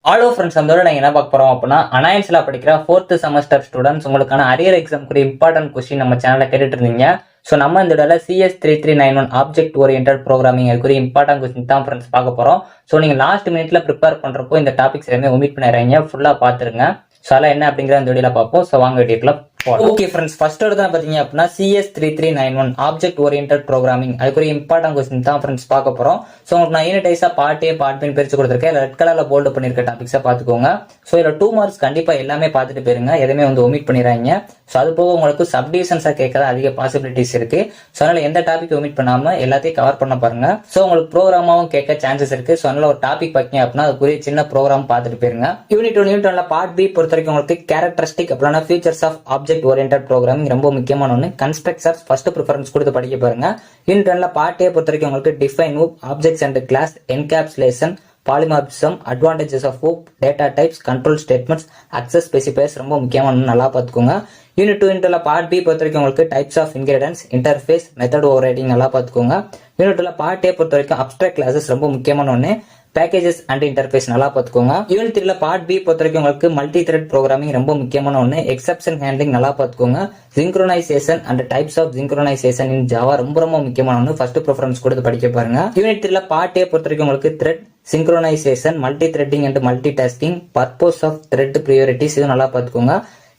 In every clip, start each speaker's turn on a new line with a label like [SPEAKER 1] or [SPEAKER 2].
[SPEAKER 1] Hello friends, அந்த நாங்கள் என்ன பார்க்க போகிறோம் அப்படின்னா, அனாயன்ஸில் படிக்கிற 4th செமஸ்டர் ஸ்டூடெண்ட்ஸ் உங்களுக்கான அரியர் எக்ஸாம்க்கு இம்பார்ட்டன்ட் கொஸ்டின் நம்ம சேனலில் கேட்டுட்டு இருந்தீங்க. ஸோ நம்ம இந்த இதில் CS3391 ஆப்ஜெக்ட் ஓரியன்டட் ப்ரோக்ராமிங் அதுக்குரிய இம்பார்ட்டன்ட் கொஸ்டின் தான் ஃப்ரெண்ட்ஸ் பார்க்க போகிறோம். ஸோ நீங்கள் லாஸ்ட் மினிட்ல ப்ரிப்பேர் பண்ணுறப்போ இந்த டாபிக்ஸ் எல்லாமே ஒமிட் பண்ணிடுறீங்க, ஃபுல்லாக பார்த்துருங்க. ஸோ அதெல்லாம் என்ன அப்படிங்கிற அந்த வீடியோவில் பார்ப்போம். ஸோ வாங்க வீடியோக்குள்ள போகலாம். ஓகே ஃப்ரெண்ட்ஸ், ஃபர்ஸ்ட் தான் பார்த்தீங்க அப்படின்னா CS3391 ஆப்ஜெக்ட் ஓரியன்டட் ப்ரோக்ராமிங் அதுக்குரிய இம்பார்ட்டன்ட் கொஸ்டின் தான் ஃப்ரெண்ட்ஸ் பார்க்க போகிறோம். ஸோ உங்களுக்கு நான் யூனிடைஸாக பார்ட் A பார்ட் B பிரிச்சு கொடுத்துருக்கேன். ரெட் கலரில் போல்டு பண்ணியிருக்க டாபிக்ஸை பார்த்துக்கோங்க. ஸோ இதில் 2 மார்க்ஸ் கண்டிப்பாக எல்லாமே பார்த்துட்டு போயிருங்க, எதுவுமே வந்து ஒமிட் பண்ணிடுறாங்க. ஸோ அது போக உங்களுக்கு சப்டிவிஷன்ஸாக கேட்கற அதிக பாசிபிலிட்டிஸ் இருக்கு. ஸோ அதனால எந்த டாபிக் ஒமிட் பண்ணாம எல்லாத்தையும் கவர் பண்ண பாருங்க. ஸோ உங்களுக்கு ப்ரோக்ராமாவும் கேட்க சான்சஸ் இருக்கு. ஸோ அதனால ஒரு டாபிக் பார்த்தீங்க அப்படின்னா அதுக்குரிய சின்ன ப்ரோக்ராம் பார்த்துட்டு போயிருங்க. யூனிட் 1 பார்ட் B பொறுத்த வரைக்கும் உங்களுக்கு கேரக்டரிஸ்டிக் அப்படின்னா features of object oriented programming ரொம்ப முக்கியமான ஒன்று. கன்ஸ்ட்ரக்டர்ஸ் ஃபர்ஸ்ட் ப்ரிஃபரன்ஸ் கொடுத்து படிக்க பாருங்க. யூனிட் 1 பார்ட் A பொறுத்த வரைக்கும் உங்களுக்கு define OOP, objects and class, encapsulation, polymorphism, advantages of OOP, data types, control statements, access specifiers ரொம்ப முக்கியமான நல்லா பார்த்துக்கோங்க. யூனிட் 2 பார்ட் B பொறுத்த வரைக்கும் உங்களுக்கு types of inheritance, interface, method overriding நல்லா பார்த்துக்கோங்க. யூனிட் 2 பார்ட் A பொறுத்த வரைக்கும் அப்ஸ்ட்ராக்ட் கிளாஸஸ் ரொம்ப முக்கியமான ஒன்று. பேக்கேஜஸ் அண்ட் இன்டர்ஃபேஸ் நல்லா பார்த்துக்கோங்க. யூனிட் 3 பார்ட் B பொறுத்த வரைக்கும் உங்களுக்கு மல்டி த்ரெட் ப்ரோக்ராமிங் ரொம்ப முக்கியமான ஒன்று. எக்ஸப்ஷன் ஹேண்ட்லிங் நல்லா பார்த்துக்கோங்க. Synchronisation and types of synchronisation in Java ரொம்ப முக்கியமான ஒன்று. ஃபர்ஸ்ட் ப்ரிஃபரன்ஸ் கொடுத்து படிக்க பாருங்க. யூனிட் 3 பார்ட் A பொறுத்த வரைக்கும் உங்களுக்கு thread synchronisation, multithreading and multitasking, purpose of thread priorities இது நல்லா பார்த்துக்கோங்க.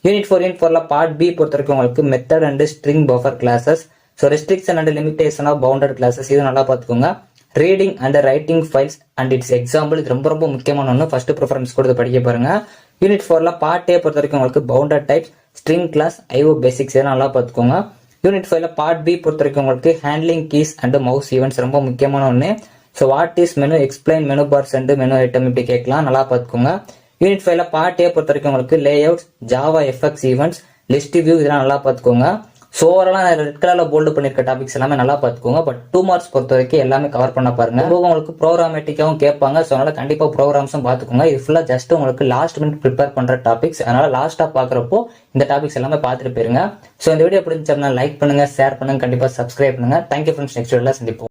[SPEAKER 1] யூனிட் 4 பார்ட் B பொறுத்த வரைக்கும் உங்களுக்கு method and string buffer classes, so restriction and limitation of bounded classes இது நல்லா பார்த்துக்கோங்க. Reading and writing files and its example இது ரொம்ப முக்கியமான ஒன்று. ஃபர்ஸ்ட் ப்ரிஃபரன்ஸ் கொடுத்து படிக்க பாருங்க. யூனிட் 4 பார்ட் A பொறுத்த வரைக்கும் உங்களுக்கு bounded types, string class, IO basics இதெல்லாம் நல்லா பார்த்துக்கோங்க. யூனிட் 5 பார்ட் B பொறுத்த வரைக்கும் உங்களுக்கு handling keys and mouse events ரொம்ப முக்கியமான ஒன்று. So what is menu, explain menu bars and menu item இப்படி கேட்கலாம், நல்லா பார்த்துக்கோங்க. யூனிட் 5 பார்ட் A பொறுத்த வரைக்கும் உங்களுக்கு layouts, Java FX events, list view இதெல்லாம் நல்லா பார்த்துக்கோங்க. ஸோ ஓவரால் ரெட் கலர்ல போல்டு பண்ணிருக்க டாபிக்ஸ் எல்லாமே நல்லா பார்த்துக்கோங்க. பட் 2 மார்க்ஸ் பொறுத்த வரைக்கும் எல்லாமே கவர் பண்ண பாருங்க. உங்களுக்கு ப்ரோக்ராமேட்டிக்காவும் கேட்பாங்க. ஸோ அதனால கண்டிப்பா ப்ரோக்ராம்ஸும் பார்த்துக்கோங்க. இது ஃபுல்லா ஜஸ்ட் உங்களுக்கு லாஸ்ட் மினிட் ப்ரிப்பேர் பண்ற டாபிக்ஸ். அதனால லாஸ்டா பாக்குறப்போ இந்த டாபிக்ஸ் எல்லாமே பார்த்துட்டு போயிருங்க. ஸோ இந்த வீடியோ பிடிச்சிருந்தா லைக் பண்ணுங்க, ஷேர் பண்ணுங்க, கண்டிப்பா சப்ஸ்கிரைப் பண்ணுங்க. தேங்க்யூ ஃப்ரெண்ட்ஸ், நெக்ஸ்ட் வீடியோல சந்திப்போம்.